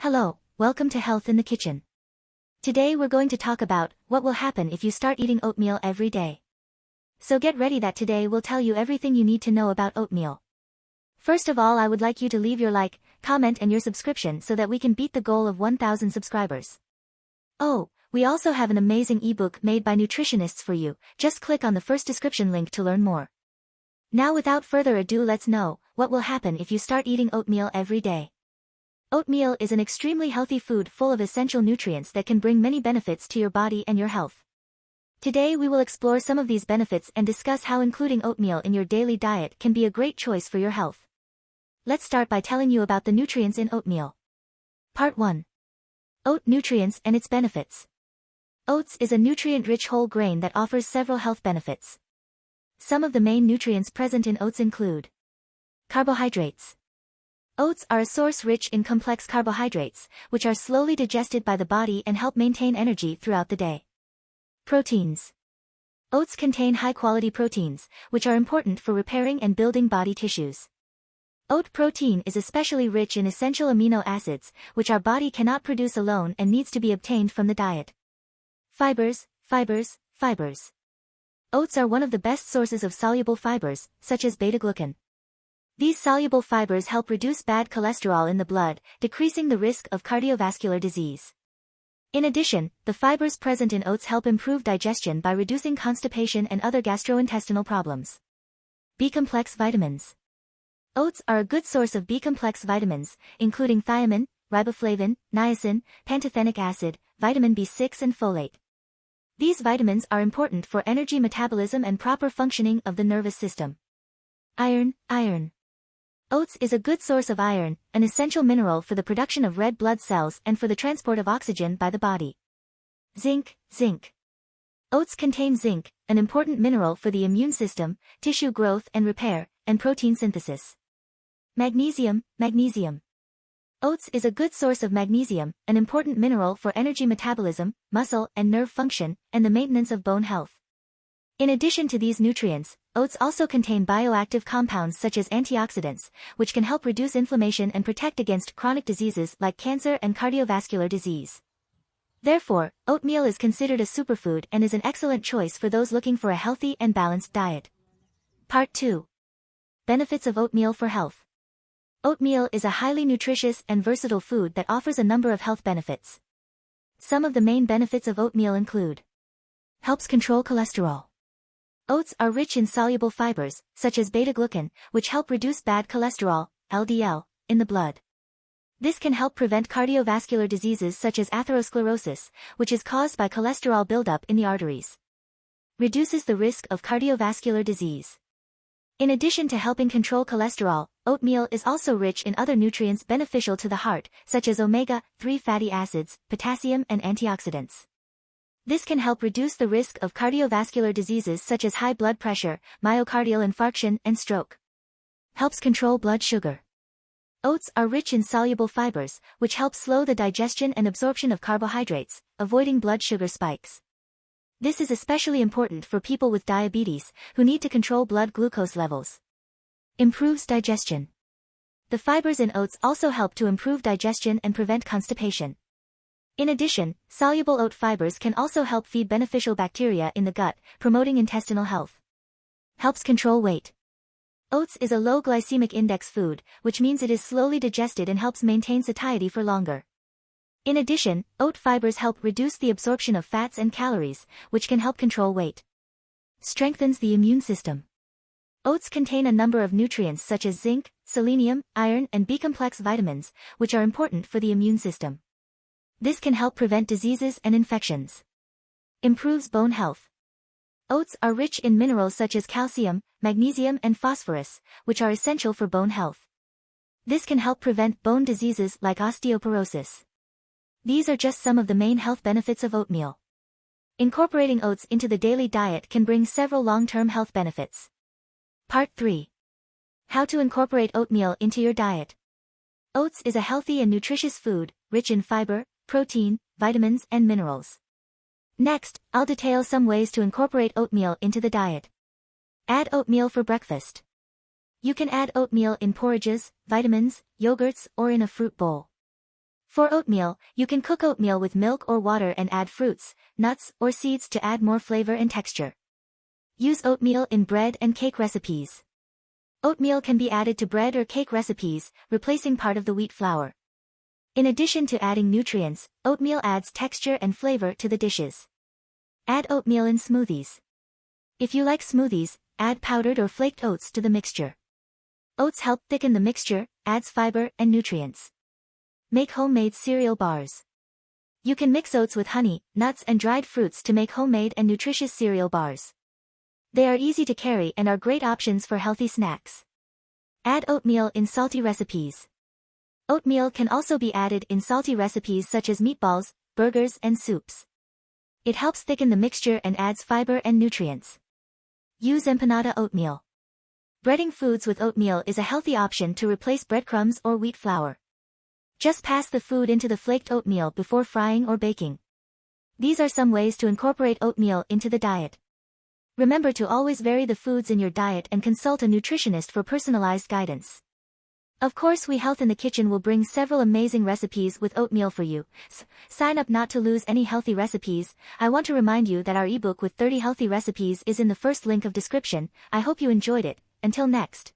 Hello, welcome to Health in the Kitchen. Today we're going to talk about what will happen if you start eating oatmeal every day. So get ready that today we'll tell you everything you need to know about oatmeal. First of all, I would like you to leave your like, comment and your subscription so that we can beat the goal of 1,000 subscribers. Oh, we also have an amazing ebook made by nutritionists for you. Just click on the first description link to learn more. Now without further ado, let's know what will happen if you start eating oatmeal every day. Oatmeal is an extremely healthy food full of essential nutrients that can bring many benefits to your body and your health. Today we will explore some of these benefits and discuss how including oatmeal in your daily diet can be a great choice for your health. Let's start by telling you about the nutrients in oatmeal. Part 1. Oat nutrients and its benefits. Oats is a nutrient-rich whole grain that offers several health benefits. Some of the main nutrients present in oats include carbohydrates. Oats are a source rich in complex carbohydrates, which are slowly digested by the body and help maintain energy throughout the day. Proteins. Oats contain high-quality proteins, which are important for repairing and building body tissues. Oat protein is especially rich in essential amino acids, which our body cannot produce alone and needs to be obtained from the diet. Fibers. Oats are one of the best sources of soluble fibers, such as beta-glucan. These soluble fibers help reduce bad cholesterol in the blood, decreasing the risk of cardiovascular disease. In addition, the fibers present in oats help improve digestion by reducing constipation and other gastrointestinal problems. B-complex vitamins. Oats are a good source of B-complex vitamins, including thiamine, riboflavin, niacin, pantothenic acid, vitamin B6 and folate. These vitamins are important for energy metabolism and proper functioning of the nervous system. Iron. Oats is a good source of iron, an essential mineral for the production of red blood cells and for the transport of oxygen by the body. Zinc. Oats contain zinc, an important mineral for the immune system, tissue growth and repair, and protein synthesis. Magnesium. Oats is a good source of magnesium, an important mineral for energy metabolism, muscle and nerve function, and the maintenance of bone health. In addition to these nutrients, oats also contain bioactive compounds such as antioxidants, which can help reduce inflammation and protect against chronic diseases like cancer and cardiovascular disease. Therefore, oatmeal is considered a superfood and is an excellent choice for those looking for a healthy and balanced diet. Part 2. Benefits of oatmeal for health. Oatmeal is a highly nutritious and versatile food that offers a number of health benefits. Some of the main benefits of oatmeal include: helps control cholesterol. Oats are rich in soluble fibers, such as beta-glucan, which help reduce bad cholesterol, LDL, in the blood. This can help prevent cardiovascular diseases such as atherosclerosis, which is caused by cholesterol buildup in the arteries. Reduces the risk of cardiovascular disease. In addition to helping control cholesterol, oatmeal is also rich in other nutrients beneficial to the heart, such as omega-3 fatty acids, potassium and antioxidants. This can help reduce the risk of cardiovascular diseases such as high blood pressure, myocardial infarction, and stroke. Helps control blood sugar. Oats are rich in soluble fibers, which help slow the digestion and absorption of carbohydrates, avoiding blood sugar spikes. This is especially important for people with diabetes, who need to control blood glucose levels. Improves digestion. The fibers in oats also help to improve digestion and prevent constipation. In addition, soluble oat fibers can also help feed beneficial bacteria in the gut, promoting intestinal health. Helps control weight. Oats is a low glycemic index food, which means it is slowly digested and helps maintain satiety for longer. In addition, oat fibers help reduce the absorption of fats and calories, which can help control weight. Strengthens the immune system. Oats contain a number of nutrients such as zinc, selenium, iron and B-complex vitamins, which are important for the immune system. This can help prevent diseases and infections. Improves bone health. Oats are rich in minerals such as calcium, magnesium and phosphorus, which are essential for bone health. This can help prevent bone diseases like osteoporosis. These are just some of the main health benefits of oatmeal. Incorporating oats into the daily diet can bring several long-term health benefits. Part 3. How to incorporate oatmeal into your diet. Oats is a healthy and nutritious food, rich in fiber, protein, vitamins, and minerals. Next, I'll detail some ways to incorporate oatmeal into the diet. Add oatmeal for breakfast. You can add oatmeal in porridges, vitamins, yogurts, or in a fruit bowl. For oatmeal, you can cook oatmeal with milk or water and add fruits, nuts, or seeds to add more flavor and texture. Use oatmeal in bread and cake recipes. Oatmeal can be added to bread or cake recipes, replacing part of the wheat flour. In addition to adding nutrients, oatmeal adds texture and flavor to the dishes. Add oatmeal in smoothies. If you like smoothies, add powdered or flaked oats to the mixture. Oats help thicken the mixture, adds fiber and nutrients. Make homemade cereal bars. You can mix oats with honey, nuts and dried fruits to make homemade and nutritious cereal bars. They are easy to carry and are great options for healthy snacks. Add oatmeal in salty recipes. Oatmeal can also be added in salty recipes such as meatballs, burgers and soups. It helps thicken the mixture and adds fiber and nutrients. Use empanada oatmeal. Breading foods with oatmeal is a healthy option to replace breadcrumbs or wheat flour. Just pass the food into the flaked oatmeal before frying or baking. These are some ways to incorporate oatmeal into the diet. Remember to always vary the foods in your diet and consult a nutritionist for personalized guidance. Of course, We Health in the Kitchen will bring several amazing recipes with oatmeal for you. Sign up not to lose any healthy recipes. I want to remind you that our ebook with 30 healthy recipes is in the first link of description. I hope you enjoyed it. Until next.